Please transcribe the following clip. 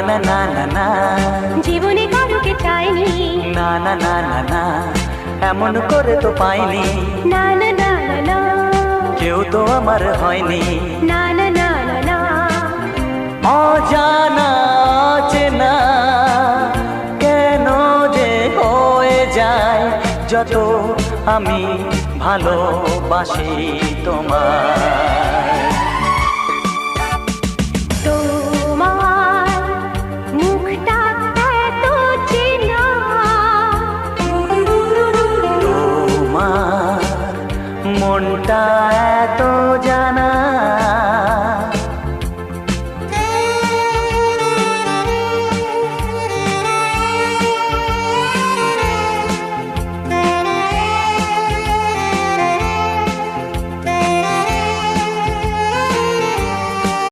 না না না না, জীবনে কারুকে চাইনি। না না না না না, এমন করে তো পাইনি। না না না না না, কেউ তো আমার হয়নি। না না না না না, অজানা চেনা কেন যে হয়ে যায় যত আমি ভালোবাসি তোমায়।